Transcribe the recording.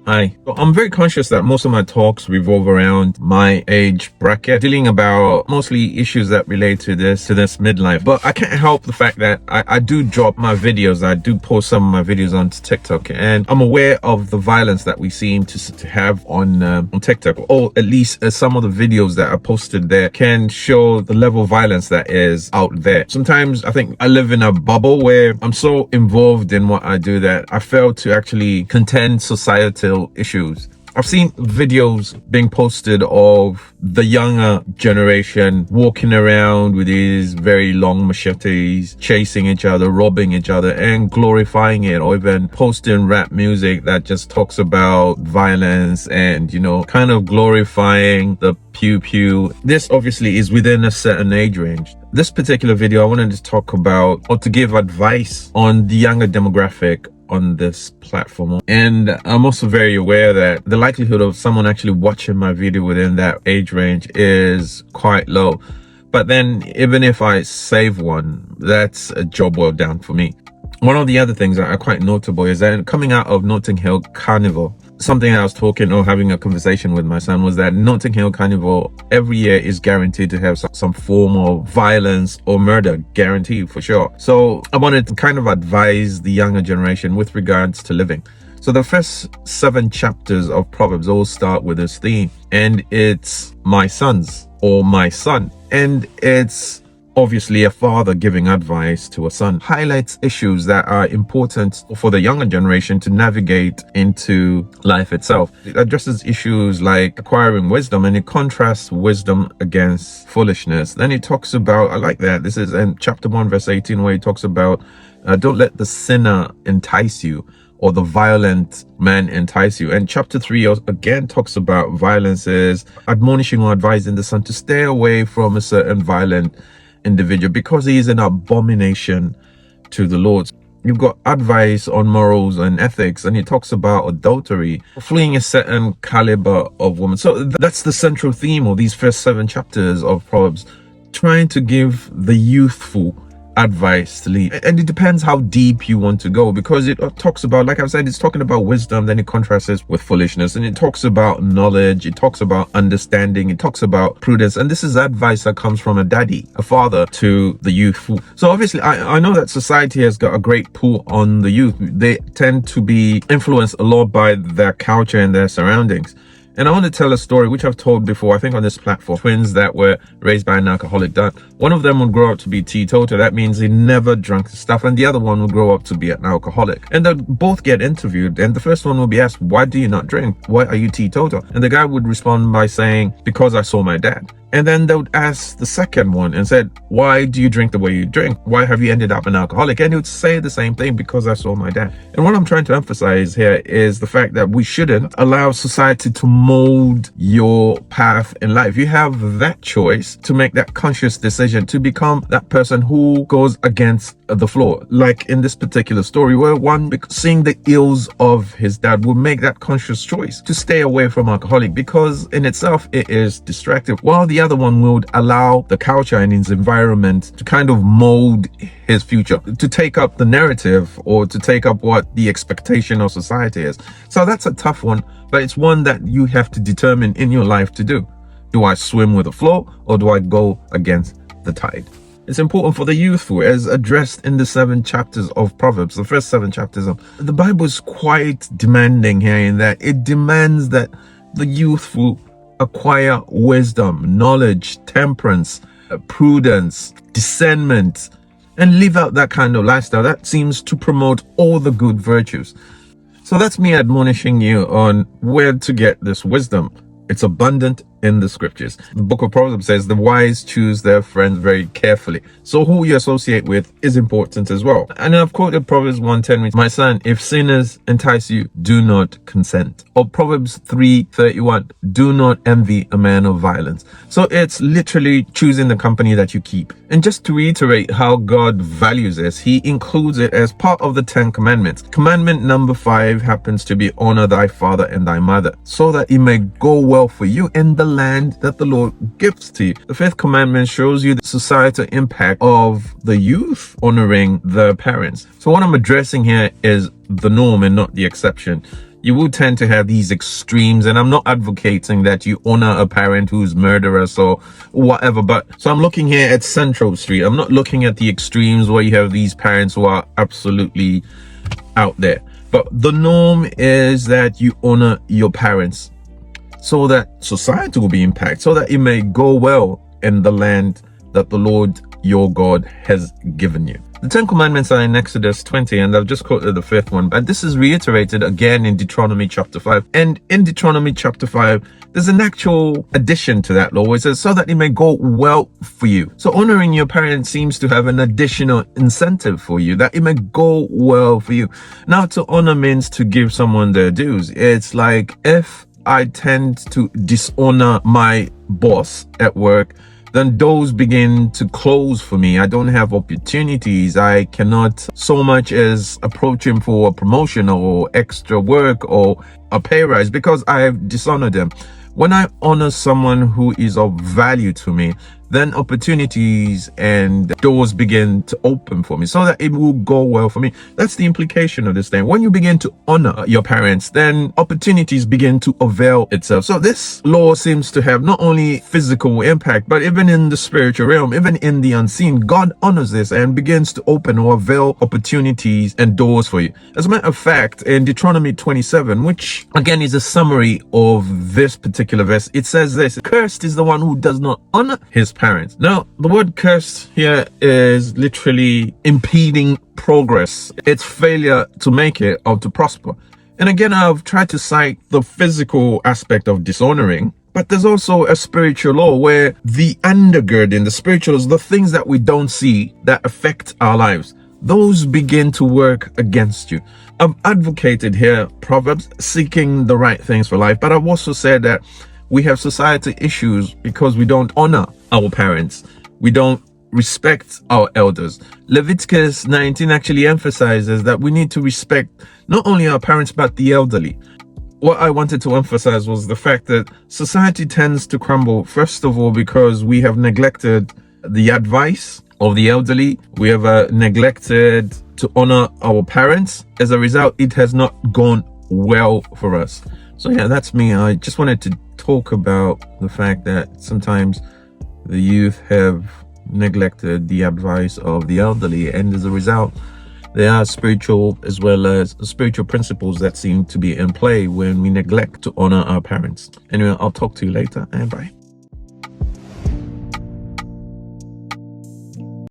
Hi. So I'm very conscious that most of my talks revolve around my age bracket, dealing about mostly issues that relate to this midlife. But I can't help the fact that I do drop my videos. I do post some of my videos onto TikTok, and I'm aware of the violence that we seem to have on TikTok, or at least some of the videos that are posted there can show the level of violence that is out there. Sometimes I think I live in a bubble where I'm so involved in what I do that I fail to actually contend societal issues. I've seen videos being posted of the younger generation walking around with these very long machetes, chasing each other, robbing each other, and glorifying it, or even posting rap music that just talks about violence and, kind of glorifying the pew pew. This obviously is within a certain age range. This particular video, I wanted to talk about, or to give advice on the younger demographic on this platform. And I'm also very aware that the likelihood of someone actually watching my video within that age range is quite low. But then even if I save one, that's a job well done for me. One of the other things that are quite notable is that coming out of Notting Hill Carnival, something I was talking or having a conversation with my son was that Notting Hill Carnival every year is guaranteed to have some form of violence or murder, guaranteed for sure. So I wanted to kind of advise the younger generation with regards to living. So the first 7 chapters of Proverbs all start with this theme, and it's my sons or my son. And it's obviously a father giving advice to a son. Highlights issues that are important for the younger generation to navigate into life itself. It addresses issues like acquiring wisdom, and it contrasts wisdom against foolishness. Then it talks about, I like that, this is in chapter 1 verse 18, where it talks about don't let the sinner entice you, or the violent man entice you. And chapter 3 again talks about violences, admonishing or advising the son to stay away from a certain violent individual because he is an abomination to the Lord. You've got advice on morals and ethics, and it talks about adultery, fleeing a certain caliber of woman. So that's the central theme of these first 7 chapters of Proverbs, trying to give the youthful advice to lead. And it depends how deep you want to go, because it talks about, like I've said, it's talking about wisdom, then it contrasts it with foolishness, and it talks about knowledge, it talks about understanding, it talks about prudence. And this is advice that comes from a daddy, a father, to the youthful. So obviously I know that society has got a great pull on the youth. They tend to be influenced a lot by their culture and their surroundings. And I want to tell a story which I've told before, I think on this platform. Twins that were raised by an alcoholic dad. One of them would grow up to be teetotal. That means he never drank stuff. And the other one would grow up to be an alcoholic. And they'll both get interviewed. And the first one will be asked, why do you not drink? Why are you teetotal? And the guy would respond by saying, because I saw my dad. And then they would ask the second one and said, why do you drink the way you drink? Why have you ended up an alcoholic? And he would say the same thing, because I saw my dad. And what I'm trying to emphasize here is the fact that we shouldn't allow society to mold your path in life. You have that choice to make that conscious decision to become that person who goes against the flow. Like in this particular story, where one, seeing the ills of his dad, will make that conscious choice to stay away from alcoholic, because in itself it is distractive, while the other one would allow the culture and his environment to kind of mold his future, to take up the narrative or to take up what the expectation of society is. So that's a tough one, but it's one that you have to determine in your life to do. Do I swim with the flow, or do I go against the tide? It's important for the youthful, as addressed in the 7 chapters of Proverbs, the first 7 chapters of the Bible is quite demanding here, in that it demands that the youthful acquire wisdom, knowledge, temperance, prudence, discernment, and live out that kind of lifestyle that seems to promote all the good virtues. So that's me admonishing you on where to get this wisdom. It's abundant in the scriptures. The book of Proverbs says the wise choose their friends very carefully. So who you associate with is important as well. And I've quoted Proverbs 1:10, which, my son, if sinners entice you, do not consent. Or Proverbs 3:31, do not envy a man of violence. So it's literally choosing the company that you keep. And just to reiterate how God values this, he includes it as part of the 10 commandments. Commandment number 5 happens to be honor thy father and thy mother, so that it may go well for you in the land that the Lord gives to you. The 5th commandment shows you the societal impact of the youth honoring their parents. So what I'm addressing here is the norm and not the exception. you will tend to have these extremes. And I'm not advocating that you honor a parent who's murderous or whatever, but so I'm looking here at Central Street. I'm not looking at the extremes where you have these parents who are absolutely out there. But the norm is that you honor your parents so that society will be impacted, so that it may go well in the land that the Lord your God has given you. The 10 commandments are in Exodus 20, and I've just quoted the 5th one, but this is reiterated again in Deuteronomy chapter 5. And in Deuteronomy chapter 5, there's an actual addition to that law where it says, so that it may go well for you. So honoring your parents seems to have an additional incentive for you, that it may go well for you. Now, to honor means to give someone their dues. It's like if I tend to dishonor my boss at work, then doors begin to close for me. I don't have opportunities. I cannot so much as approach him for a promotion or extra work or a pay rise because I have dishonored them. When I honor someone who is of value to me, then opportunities and doors begin to open for me so that it will go well for me. That's the implication of this thing. When you begin to honor your parents, then opportunities begin to avail itself. So this law seems to have not only physical impact, but even in the spiritual realm, even in the unseen, God honors this and begins to open or avail opportunities and doors for you. As a matter of fact, in Deuteronomy 27, which again is a summary of this particular verse, it says this: cursed is the one who does not honor his parents. Now, the word cursed here is literally impeding progress. It's failure to make it or to prosper. And again, I've tried to cite the physical aspect of dishonoring, but there's also a spiritual law where the undergirding, the spirituals, the things that we don't see that affect our lives, those begin to work against you. I've advocated here Proverbs, seeking the right things for life, but I've also said that we have society issues because we don't honor our parents. We don't respect our elders. Leviticus 19 actually emphasizes that we need to respect not only our parents, but the elderly. What I wanted to emphasize was the fact that society tends to crumble, first of all, because we have neglected the advice of the elderly. We have neglected to honor our parents. As a result, it has not gone well for us. So yeah, that's me. I just wanted to talk about the fact that sometimes the youth have neglected the advice of the elderly, and as a result, there are spiritual as well as spiritual principles that seem to be in play when we neglect to honor our parents. Anyway, I'll talk to you later, and bye.